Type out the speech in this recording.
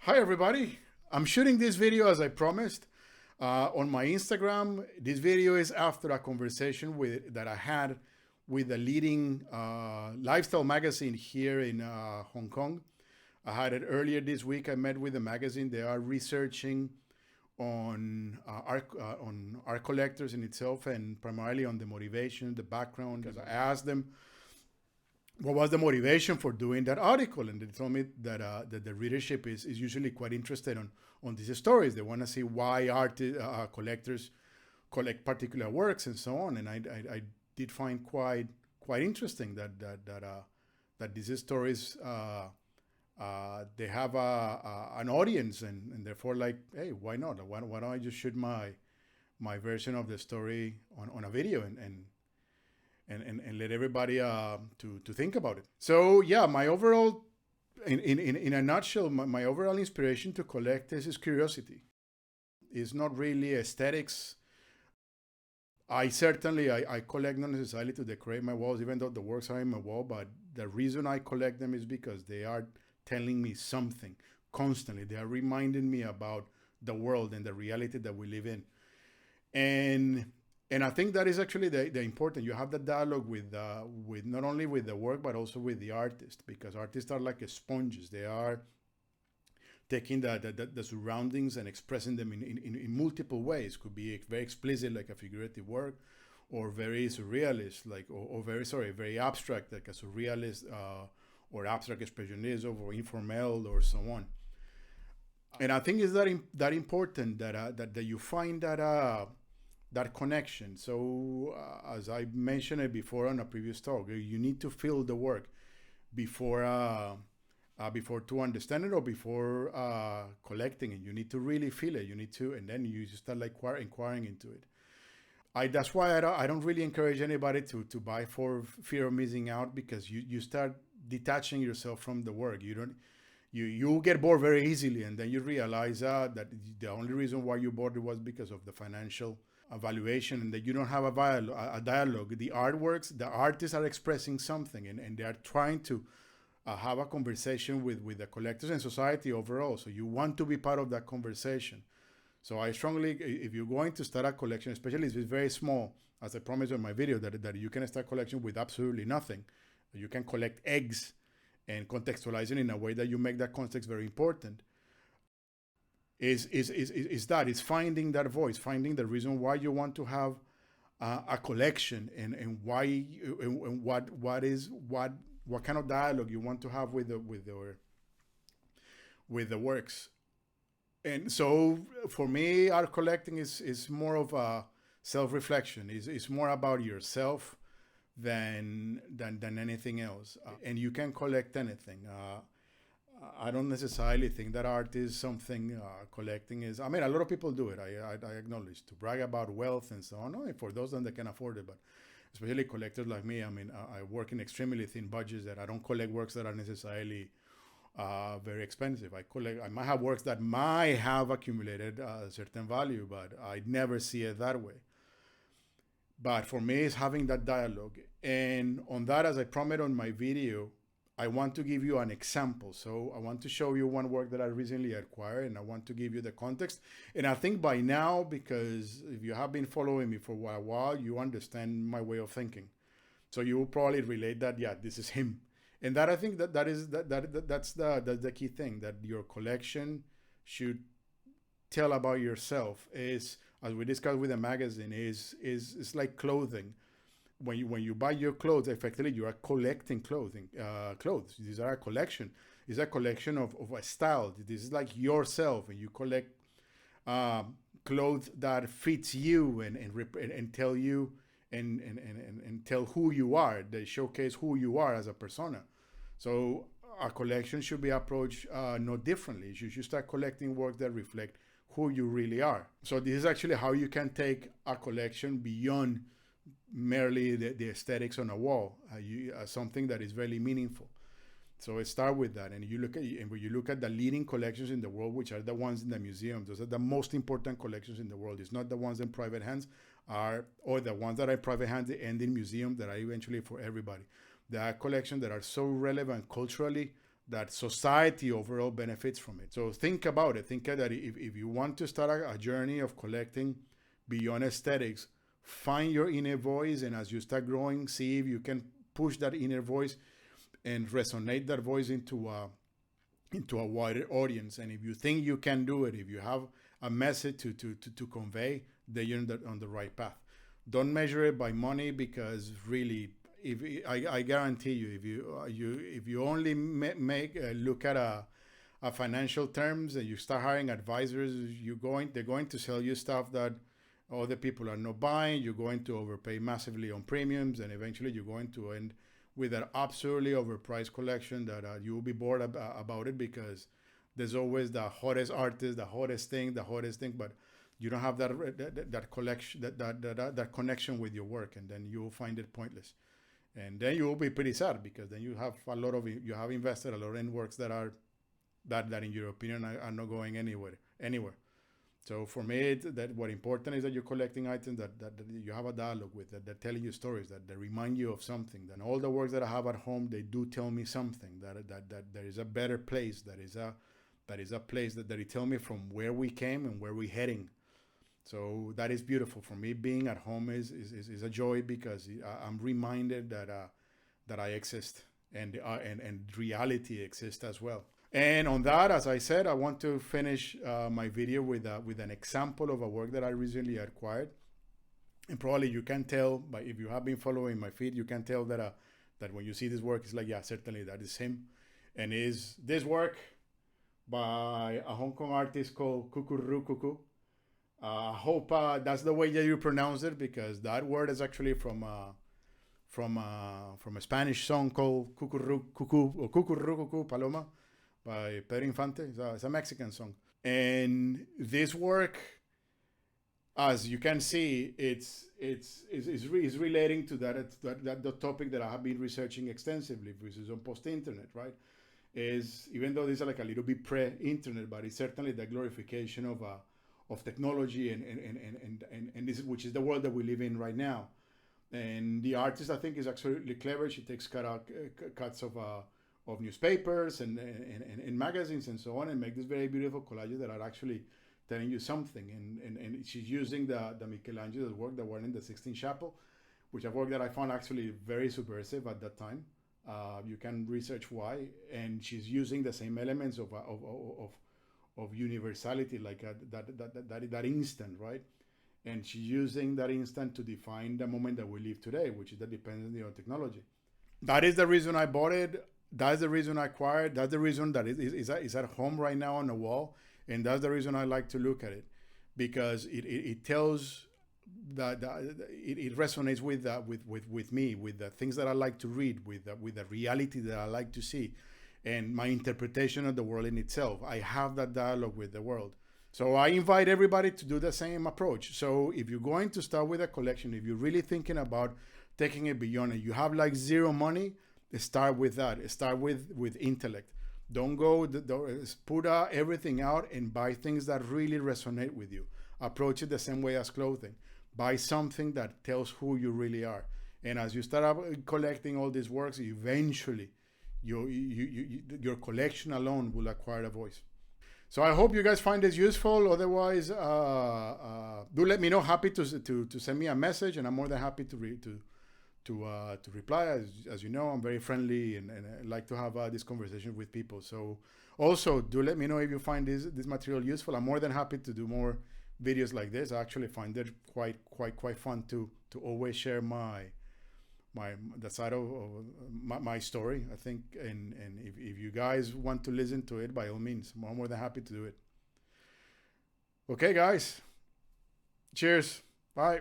Hi everybody, I'm shooting this video as I promised on my Instagram. This video is after a conversation that I had with a leading lifestyle magazine here in Hong Kong. I had it earlier this week. I met with the magazine. They are researching on art collectors in itself and primarily on the motivation, the background. As I asked them what was the motivation for doing that article, and they told me that that the readership is usually quite interested on these stories. They want to see why collectors collect particular works and so on. And I did find quite interesting that these stories they have an audience, and therefore, like, hey, why not? Why don't I just shoot my version of the story on a video and let everybody to think about it. So yeah, my overall, in a nutshell, my overall inspiration to collect is curiosity. It's not really aesthetics. I collect not necessarily to decorate my walls, even though the works are in my wall, but the reason I collect them is because they are telling me something constantly. They are reminding me about the world and the reality that we live in. And I think that is actually the important. You have the dialogue with not only with the work, but also with the artist, because artists are like sponges. They are taking the surroundings and expressing them in multiple ways. Could be very explicit, like a figurative work, or very surrealist, like or very abstract, like a surrealist or abstract expressionism or informal or so on. And I think it's that important that you find that connection. So as I mentioned it before on a previous talk, you need to feel the work before to understand it, or before collecting it. You need to really feel it. You need to, and then you just start like inquiring into it. That's why I don't really encourage anybody to buy for fear of missing out, because you start detaching yourself from the work. You get bored very easily, and then you realize that the only reason why you bought it was because of the financial evaluation, and that you don't have a dialogue. The artworks, the artists are expressing something, and they are trying to have a conversation with the collectors and society overall. So you want to be part of that conversation. So I strongly, if you're going to start a collection, especially if it's very small, as I promised in my video, that you can start a collection with absolutely nothing. You can collect eggs and contextualize it in a way that you make that context very important. Is finding that voice, finding the reason why you want to have a collection, and why and what kind of dialogue you want to have with the works. And so for me, art collecting is more of a self-reflection. It's more about yourself than anything else. And you can collect anything. I don't necessarily think that art is something collecting is. I mean, a lot of people do it. I acknowledge, to brag about wealth and so on. No, for those that can afford it, but especially collectors like me. I mean, I work in extremely thin budgets, that I don't collect works that are necessarily very expensive. I might have works that might have accumulated a certain value, but I never see it that way. But for me, it's having that dialogue. And on that, as I promised on my video, I want to give you an example. So I want to show you one work that I recently acquired, and I want to give you the context. And I think by now, because if you have been following me for a while, you understand my way of thinking. So you will probably relate that, yeah, this is him. And that, I think that's the key thing, that your collection should tell about yourself. Is, as we discussed with the magazine, is like clothing. When you buy your clothes, effectively you are collecting clothes. These are a collection. It's a collection of a style. This is like yourself, and you collect clothes that fits you and tell you and tell who you are. They showcase who you are as a persona. So a collection should be approached no differently. You should start collecting work that reflect who you really are. So this is actually how you can take a collection beyond merely the aesthetics on a wall, something that is very meaningful. So it starts with that, and when you look at the leading collections in the world, which are the ones in the museum, those are the most important collections in the world. It's not the ones in private hands, or the ones that are in private hands and in museums that are eventually for everybody. There are collections that are so relevant culturally that society overall benefits from it. So think about it. Think that if you want to start a journey of collecting beyond aesthetics, find your inner voice, and as you start growing, see if you can push that inner voice and resonate that voice into a wider audience. And if you think you can do it, if you have a message to convey, then you're on the right path. Don't measure it by money, because really, if I guarantee you, if you only make look at a financial terms, and you start hiring advisors, they're going to sell you stuff that other people are not buying. You're going to overpay massively on premiums, and eventually you're going to end with an absolutely overpriced collection that you will be bored about it, because there's always the hottest artist, the hottest thing, but you don't have that collection, that connection with your work, and then you will find it pointless. And then you will be pretty sad, because then you have invested a lot in works that in your opinion are not going anywhere. So for me, what important is that you're collecting items that you have a dialogue with, that they're telling you stories, that they remind you of something. Then all the works that I have at home, they do tell me something, that there is a better place, that is a place that they tell me from where we came and where we're heading. So that is beautiful. For me, being at home is a joy, because I'm reminded that I exist, and reality exists as well. And on that, as I said, I want to finish my video with an example of a work that I recently acquired. And probably you can tell, but if you have been following my feed, you can tell that when you see this work, it's like, yeah, certainly that is him. And is this work by a Hong Kong artist called Cucurrucucu. I hope that's the way that you pronounce it, because that word is actually from a Spanish song called Cucurrucucu Paloma by Pedro Infante. It's a Mexican song. And this work, as you can see, it's relating to the topic that I have been researching extensively, which is on post-internet, right? Is, even though these are like a little bit pre-internet, but it's certainly the glorification of technology and this, which is the world that we live in right now. And the artist, I think, is absolutely clever. She takes cuts of newspapers and magazines and so on, and make this very beautiful collages that are actually telling you something. And she's using the Michelangelo's work, the one in the Sistine Chapel, which a work that I found actually very subversive at that time. You can research why. And she's using the same elements of universality, like that instant, right? And she's using that instant to define the moment that we live today, which is the dependency on technology. That is the reason I bought it. That's the reason I acquired. That's the reason that it's at home right now on the wall. And that's the reason I like to look at it, because it tells that it resonates with me, with the things that I like to read, with the reality that I like to see, and my interpretation of the world in itself. I have that dialogue with the world. So I invite everybody to do the same approach. So if you're going to start with a collection, if you're really thinking about taking it beyond it, you have like zero money, start with that. Start with intellect. Don't put everything out and buy things that really resonate with you. Approach it the same way as clothing. Buy something that tells who you really are. And as you start collecting all these works, eventually your collection alone will acquire a voice. So I hope you guys find this useful. Otherwise, do let me know. Happy to send me a message, and I'm more than happy to reply. As you know, I'm very friendly and I like to have this conversation with people. So also do let me know if you find this material useful. I'm more than happy to do more videos like this. I actually find it quite fun to always share the side of my story, I think. And if you guys want to listen to it, by all means, I'm more than happy to do it. Okay, guys. Cheers. Bye.